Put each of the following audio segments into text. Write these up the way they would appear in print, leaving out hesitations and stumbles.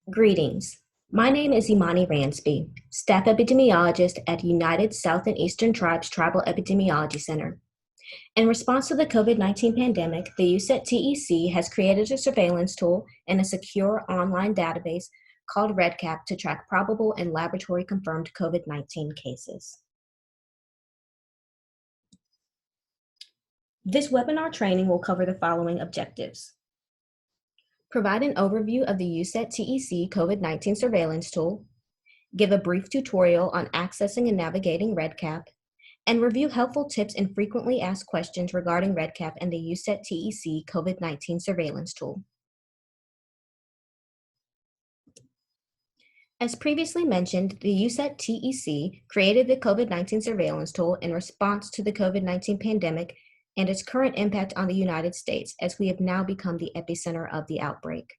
Greetings. My name is Imani Ransby, Staff Epidemiologist at United South and Eastern Tribes Tribal Epidemiology Center. In response to the COVID-19 pandemic, the USET TEC has created a surveillance tool and a secure online database called RedCap to track probable and laboratory-confirmed COVID-19 cases. This webinar training will cover the following objectives. Provide an overview of the USET TEC COVID-19 surveillance tool, give a brief tutorial on accessing and navigating RedCap, and review helpful tips and frequently asked questions regarding RedCap and the USET TEC COVID-19 surveillance tool. As previously mentioned, the USET TEC created the COVID-19 surveillance tool in response to the COVID-19 pandemic and its current impact on the United States, as we have now become the epicenter of the outbreak.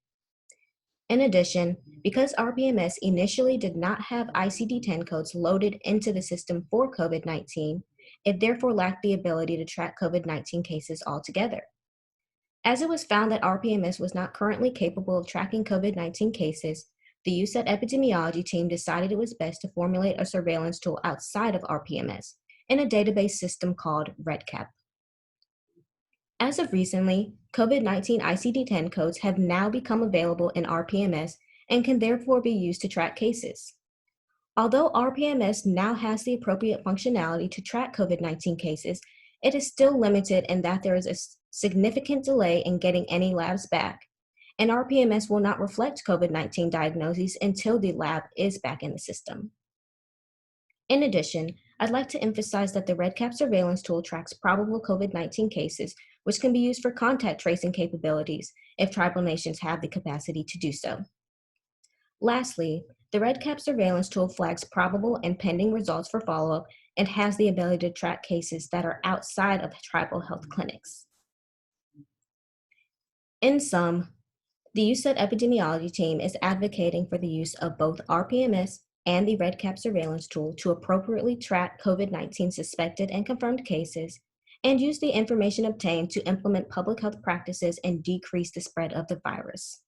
In addition, because RPMS initially did not have ICD-10 codes loaded into the system for COVID-19, it therefore lacked the ability to track COVID-19 cases altogether. As it was found that RPMS was not currently capable of tracking COVID-19 cases, the USET epidemiology team decided it was best to formulate a surveillance tool outside of RPMS in a database system called RedCap. As of recently, COVID-19 ICD-10 codes have now become available in RPMS and can therefore be used to track cases. Although RPMS now has the appropriate functionality to track COVID-19 cases, it is still limited in that there is a significant delay in getting any labs back, and RPMS will not reflect COVID-19 diagnoses until the lab is back in the system. In addition, I'd like to emphasize that the RedCap surveillance tool tracks probable COVID-19 cases, which can be used for contact tracing capabilities if tribal nations have the capacity to do so. Lastly, the RedCap surveillance tool flags probable and pending results for follow-up and has the ability to track cases that are outside of tribal health clinics. In sum, the USET epidemiology team is advocating for the use of both RPMS and the RedCap surveillance tool to appropriately track COVID-19 suspected and confirmed cases and use the information obtained to implement public health practices and decrease the spread of the virus.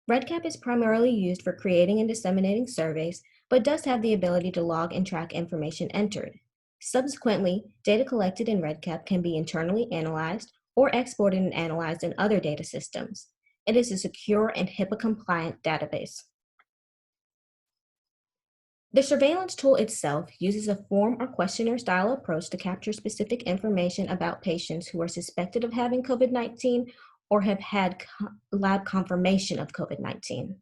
RedCap is primarily used for creating and disseminating surveys, but does have the ability to log and track information entered. Subsequently, data collected in RedCap can be internally analyzed or exported and analyzed in other data systems. It is a secure and HIPAA-compliant database. The surveillance tool itself uses a form or questionnaire-style approach to capture specific information about patients who are suspected of having COVID-19 or have had lab confirmation of COVID-19.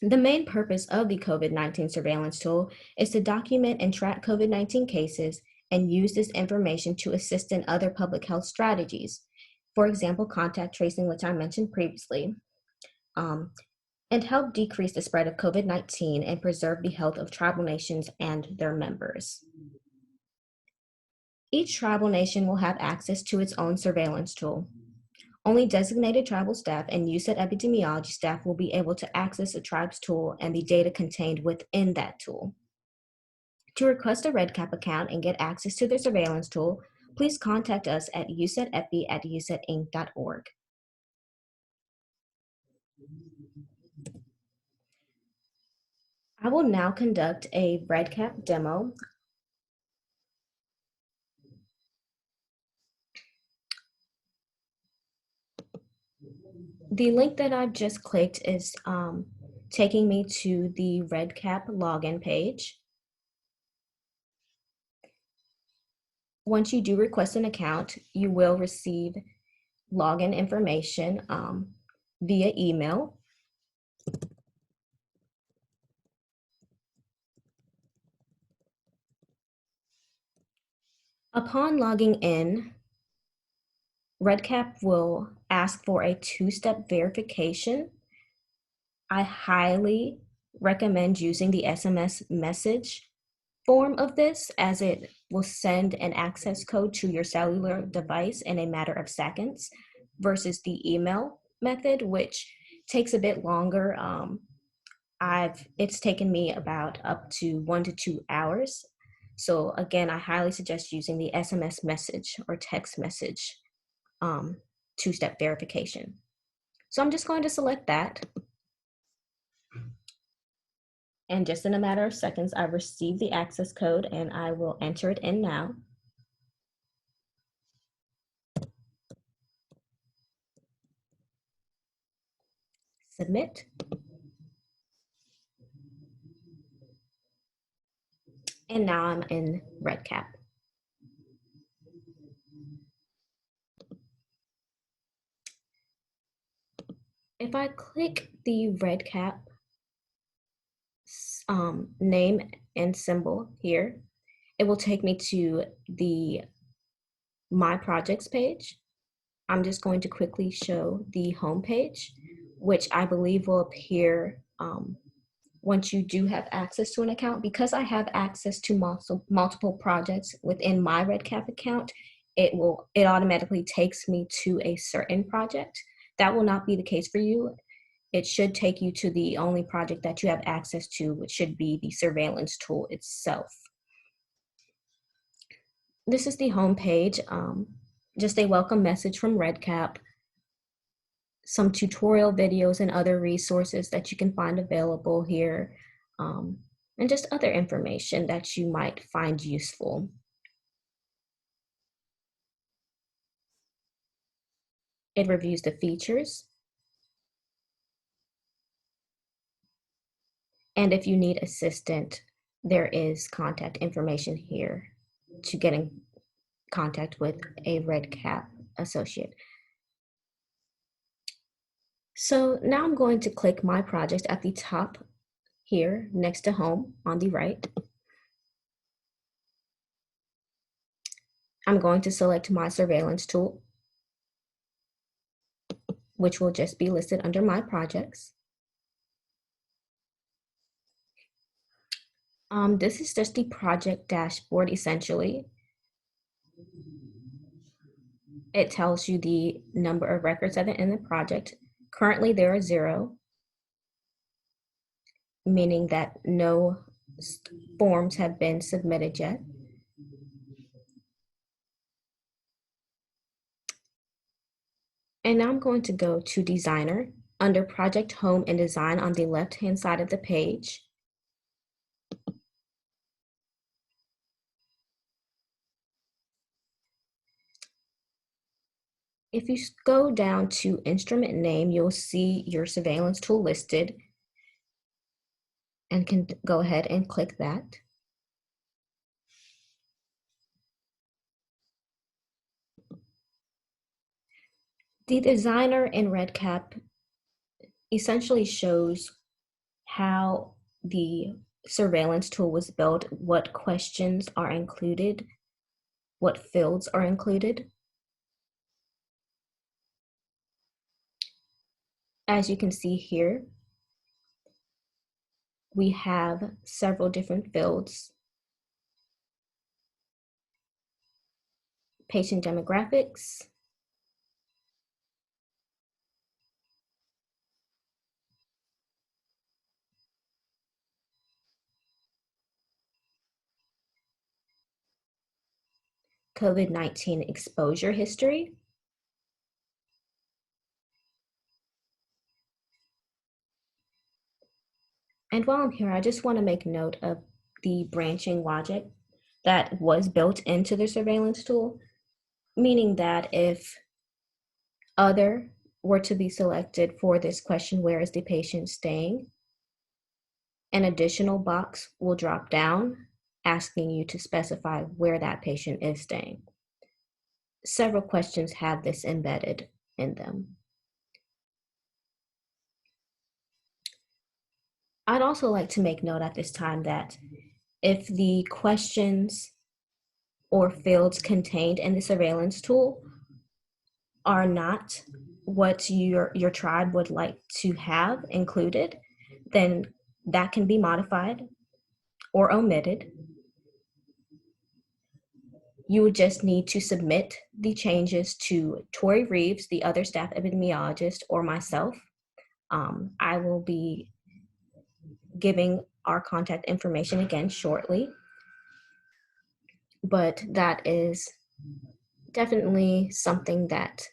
The main purpose of the COVID-19 surveillance tool is to document and track COVID-19 cases and use this information to assist in other public health strategies. For example, contact tracing, which I mentioned previously, and help decrease the spread of COVID-19 and preserve the health of tribal nations and their members. Each tribal nation will have access to its own surveillance tool. Only designated tribal staff and USET epidemiology staff will be able to access the tribe's tool and the data contained within that tool. To request a RedCap account and get access to the surveillance tool, please contact us at usetepi@usetinc.org. I will now conduct a RedCap demo. The link that I've just clicked is taking me to the RedCap login page. Once you do request an account, you will receive login information via email. Upon logging in, RedCap will ask for a two-step verification. I highly recommend using the SMS message form of this, as it will send an access code to your cellular device in a matter of seconds versus the email method, which takes a bit longer. It's taken me about up to 1 to 2 hours. So again, I highly suggest using the SMS message or text message two-step verification. So I'm just going to select that. And just in a matter of seconds, I've received the access code and I will enter it in now. Submit. And now I'm in RedCap. If I click the RedCap name and symbol here, it will take me to the My Projects page. I'm just going to quickly show the home page, which I believe will appear once you do have access to an account. Because I have access to multiple projects within my RedCap account, it automatically takes me to a certain project. That will not be the case for you. It should take you to the only project that you have access to, which should be the surveillance tool itself. This is the home page. Just a welcome message from RedCap, some tutorial videos and other resources that you can find available here, and just other information that you might find useful. It reviews the features. And if you need assistance, there is contact information here to get in contact with a RedCap associate. So now I'm going to click My Project at the top here next to Home on the right. I'm going to select my surveillance tool, which will just be listed under My Projects. This is just the project dashboard essentially. It tells you the number of records that are in the project. Currently there are 0, meaning that no forms have been submitted yet. And now I'm going to go to Designer under Project Home and Design on the left-hand side of the page. If you go down to instrument name, you'll see your surveillance tool listed and can go ahead and click that. The designer in RedCap essentially shows how the surveillance tool was built, what questions are included, what fields are included. As you can see here, we have several different fields. Patient demographics, COVID-19 exposure history, and while I'm here, I just want to make note of the branching logic that was built into the surveillance tool, meaning that if other were to be selected for this question, where is the patient staying, an additional box will drop down asking you to specify where that patient is staying. Several questions have this embedded in them. I'd also like to make note at this time that if the questions or fields contained in the surveillance tool are not what your tribe would like to have included, then that can be modified or omitted. You would just need to submit the changes to Tori Reeves, the other staff epidemiologist, or myself. I will be giving our contact information again shortly, but that is definitely something that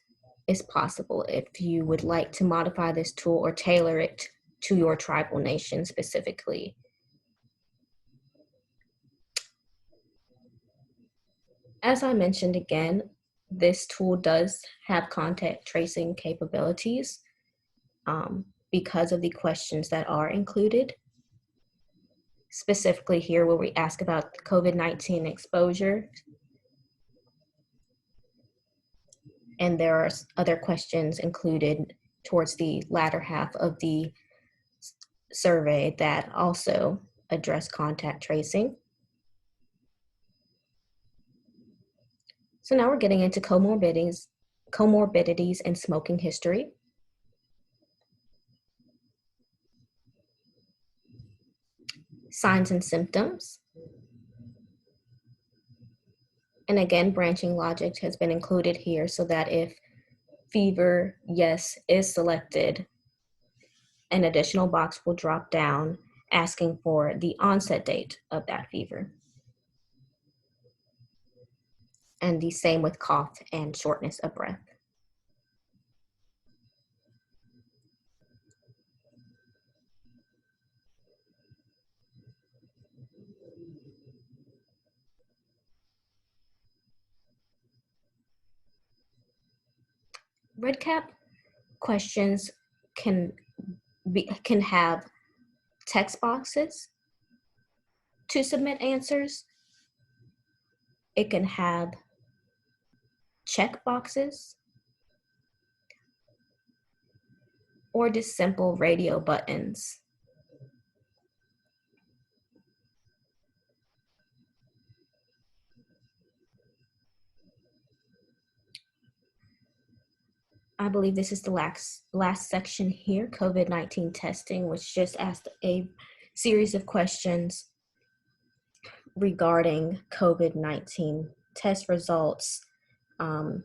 is possible if you would like to modify this tool or tailor it to your tribal nation specifically. As I mentioned again, this tool does have contact tracing capabilities because of the questions that are included. Specifically here where we ask about COVID-19 exposure. And there are other questions included towards the latter half of the survey that also address contact tracing. So now we're getting into comorbidities and smoking history. Signs and symptoms. And again, branching logic has been included here so that if fever, yes, is selected, an additional box will drop down asking for the onset date of that fever. And the same with cough and shortness of breath. RedCap questions can have text boxes to submit answers. It can have check boxes or just simple radio buttons. I believe this is the last section here, COVID-19 testing, which just asked a series of questions regarding COVID-19 test results and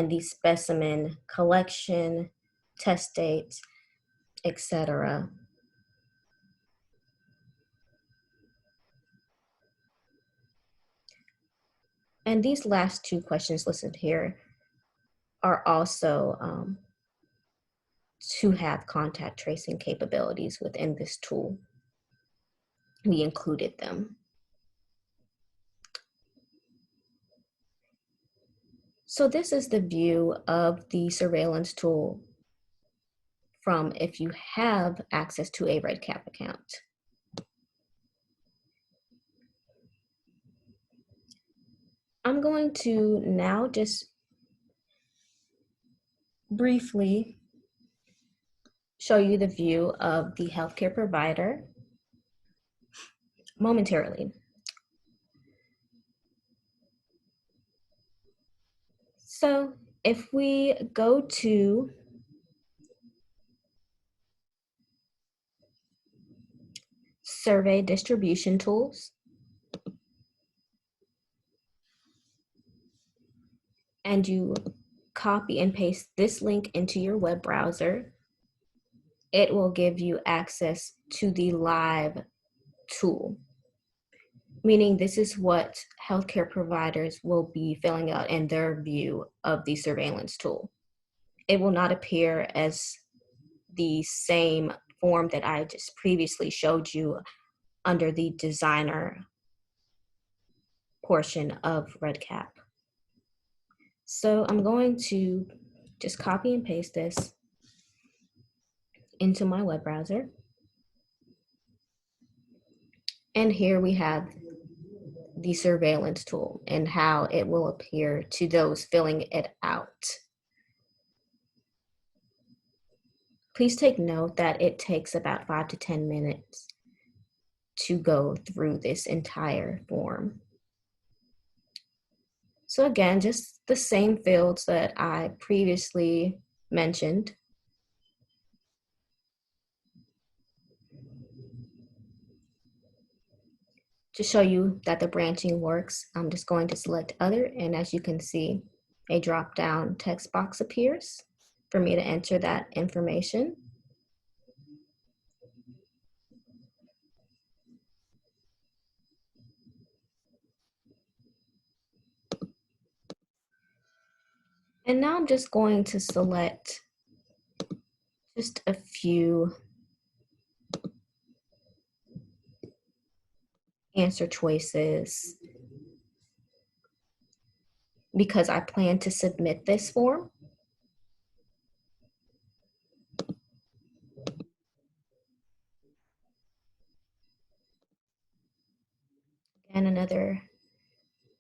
the specimen collection, test dates, etc. And these last two questions listed here are also to have contact tracing capabilities within this tool. We included them. So this is the view of the surveillance tool from if you have access to a RedCap account. I'm going to now just briefly show you the view of the healthcare provider momentarily. So if we go to survey distribution tools, and you copy and paste this link into your web browser, it will give you access to the live tool, meaning this is what healthcare providers will be filling out in their view of the surveillance tool. It will not appear as the same form that I just previously showed you under the designer portion of RedCap. So I'm going to just copy and paste this into my web browser. And here we have the surveillance tool and how it will appear to those filling it out. Please take note that it takes about 5 to 10 minutes to go through this entire form. So again, just the same fields that I previously mentioned. To show you that the branching works, I'm just going to select other, and as you can see, a drop-down text box appears for me to enter that information. And now I'm just going to select just a few answer choices because I plan to submit this form. And another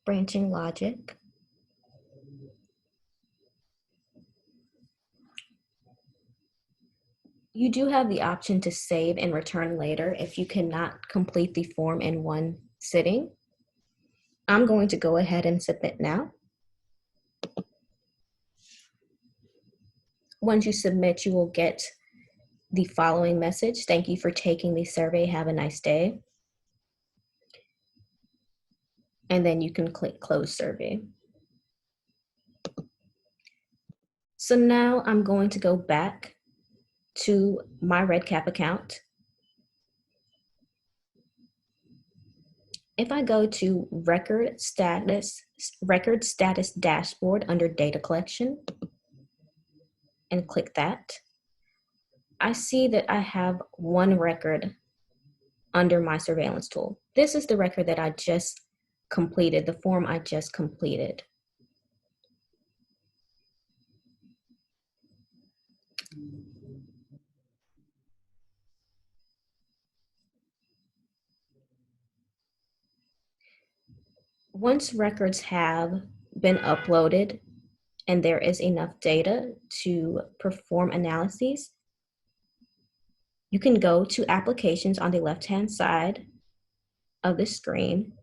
branching logic. You do have the option to save and return later if you cannot complete the form in one sitting. I'm going to go ahead and submit now. Once you submit, you will get the following message. Thank you for taking the survey. Have a nice day. And then you can click close survey. So now I'm going to go back to my RedCap account. If I go to record status dashboard under data collection and click that, I see that I have one record under my surveillance tool. This is the record that I just completed, the form I just completed. Once records have been uploaded and there is enough data to perform analyses, you can go to applications on the left-hand side of the screen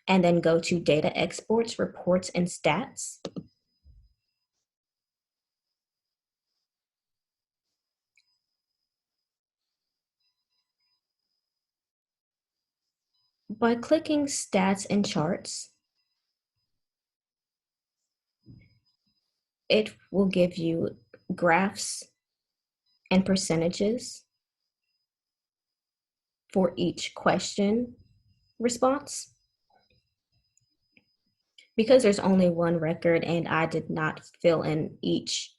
and then go to data exports, reports, and stats. By clicking stats and charts, it will give you graphs and percentages for each question response. Because there's only one record and I did not fill in each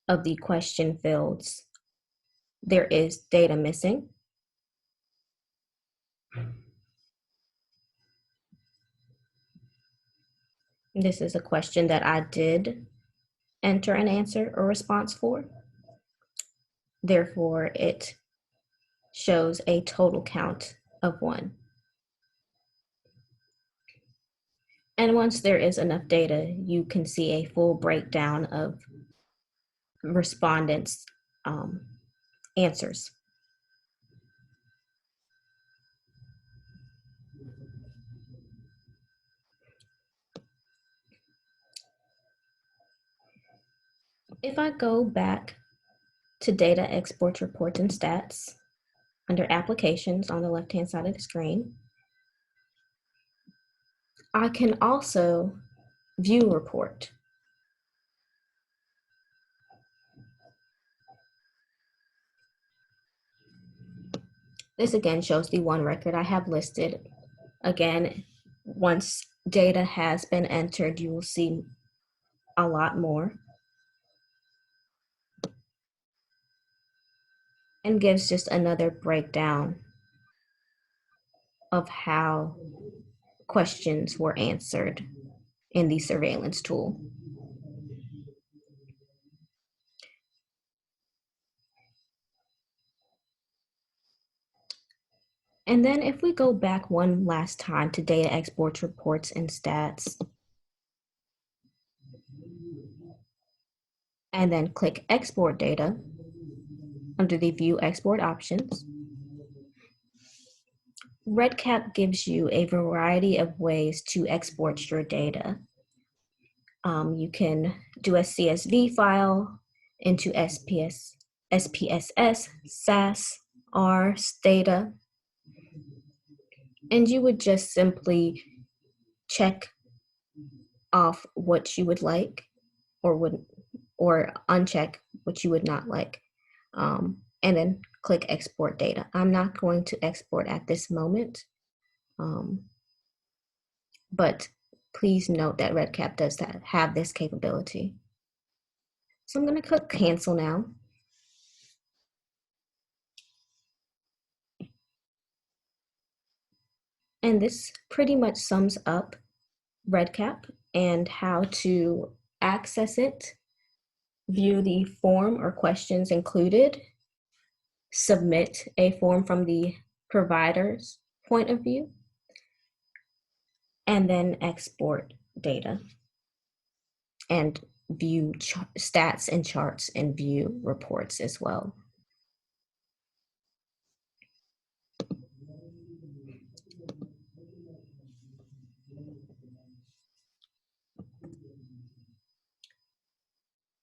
of the question fields, there is data missing. This is a question that I did enter an answer or response for. Therefore, it shows a total count of 1. And once there is enough data, you can see a full breakdown of respondents' answers. If I go back to data exports, reports, and stats under applications on the left-hand side of the screen, I can also view report. This again shows the one record I have listed. Again, once data has been entered, you will see a lot more. And gives just another breakdown of how questions were answered in the surveillance tool. And then if we go back one last time to data exports, reports, and stats, and then click export data under the view export options, RedCap gives you a variety of ways to export your data. You can do a CSV file into SPSS, SAS, R, Stata, and you would just simply check off what you would like or uncheck what you would not like, and then click export data. I'm not going to export at this moment, but please note that RedCap does have this capability. So I'm going to click cancel now. And this pretty much sums up RedCap and how to access it, view the form or questions included, submit a form from the provider's point of view, and then export data and view stats and charts and view reports as well.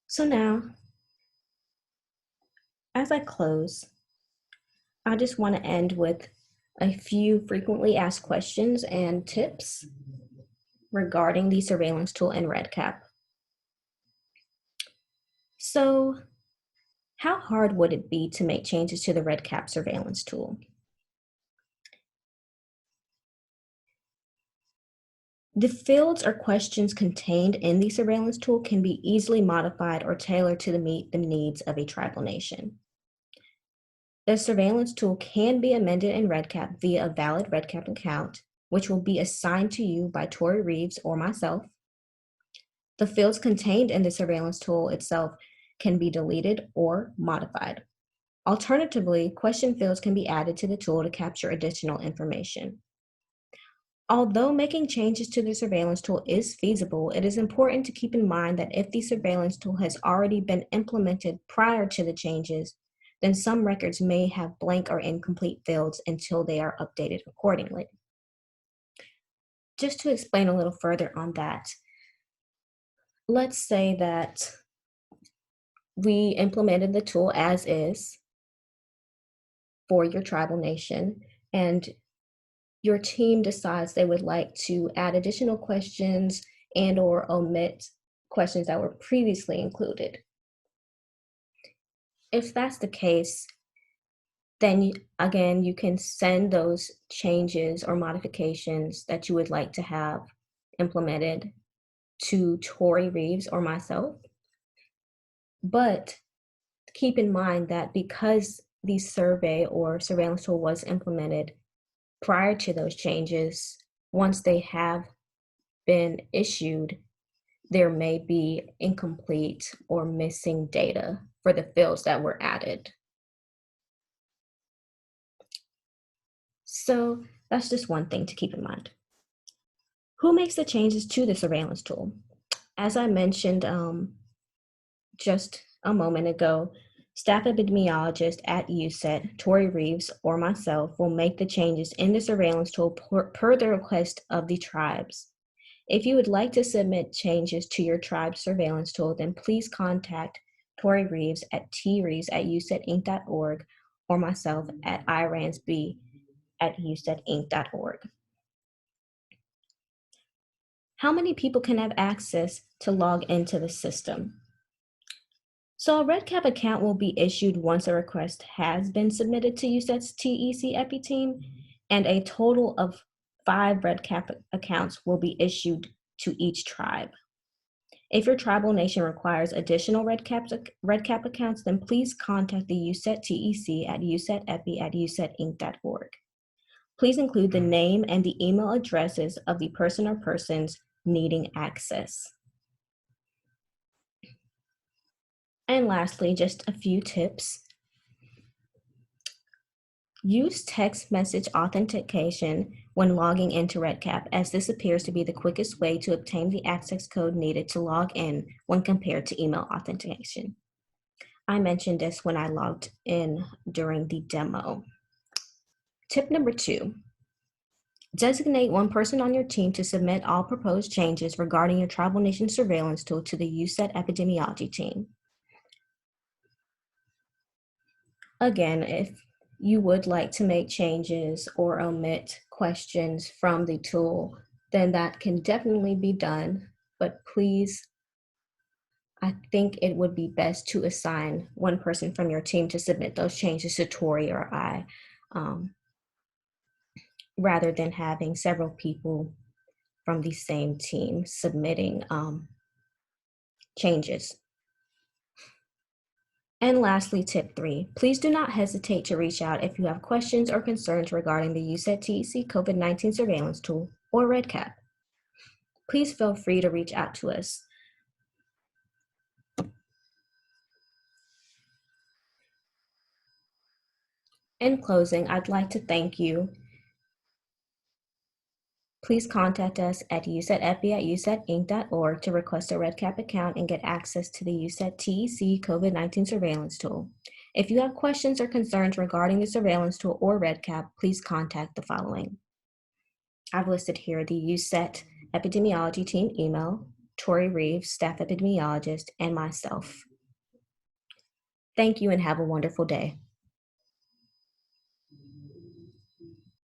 So now, as I close, I just want to end with a few frequently asked questions and tips regarding the surveillance tool in RedCap. So, how hard would it be to make changes to the RedCap surveillance tool? The fields or questions contained in the surveillance tool can be easily modified or tailored to meet the needs of a tribal nation. The surveillance tool can be amended in RedCap via a valid RedCap account, which will be assigned to you by Tori Reeves or myself. The fields contained in the surveillance tool itself can be deleted or modified. Alternatively, question fields can be added to the tool to capture additional information. Although making changes to the surveillance tool is feasible, it is important to keep in mind that if the surveillance tool has already been implemented prior to the changes, then some records may have blank or incomplete fields until they are updated accordingly. Just to explain a little further on that, let's say that we implemented the tool as is for your tribal nation, and your team decides they would like to add additional questions and or omit questions that were previously included. If that's the case, then again, you can send those changes or modifications that you would like to have implemented to Tori Reeves or myself. But keep in mind that because the survey or surveillance tool was implemented prior to those changes, once they have been issued, there may be incomplete or missing data for the fields that were added. So that's just one thing to keep in mind. Who makes the changes to the surveillance tool? As I mentioned just a moment ago, staff epidemiologist at USET, Tori Reeves, or myself will make the changes in the surveillance tool per the request of the tribes. If you would like to submit changes to your tribe's surveillance tool, then please contact Tori Reeves at treeves@usetinc.org or myself at iransb@usetinc.org. How many people can have access to log into the system? So a RedCap account will be issued once a request has been submitted to USET's TEC EPI team, and a total of 5 RedCap accounts will be issued to each tribe. If your tribal nation requires additional RedCap accounts, then please contact the USET TEC at usetepi@usetinc.org. Please include the name and the email addresses of the person or persons needing access. And lastly, just a few tips. Use text message authentication when logging into RedCap, as this appears to be the quickest way to obtain the access code needed to log in when compared to email authentication. I mentioned this when I logged in during the demo. Tip number 2, designate one person on your team to submit all proposed changes regarding your tribal nation surveillance tool to the USET epidemiology team. Again, if you would like to make changes or omit questions from the tool, then that can definitely be done. But please, I think it would be best to assign one person from your team to submit those changes to Tori or I, rather than having several people from the same team submitting changes. And lastly, tip 3, please do not hesitate to reach out if you have questions or concerns regarding the USET TEC COVID-19 surveillance tool or RedCap. Please feel free to reach out to us. In closing, I'd like to thank you. Please contact us at usetepi@usetinc.org to request a RedCap account and get access to the USET TEC COVID-19 surveillance tool. If you have questions or concerns regarding the surveillance tool or RedCap, please contact the following. I've listed here the USET epidemiology team email, Tori Reeves, staff epidemiologist, and myself. Thank you and have a wonderful day.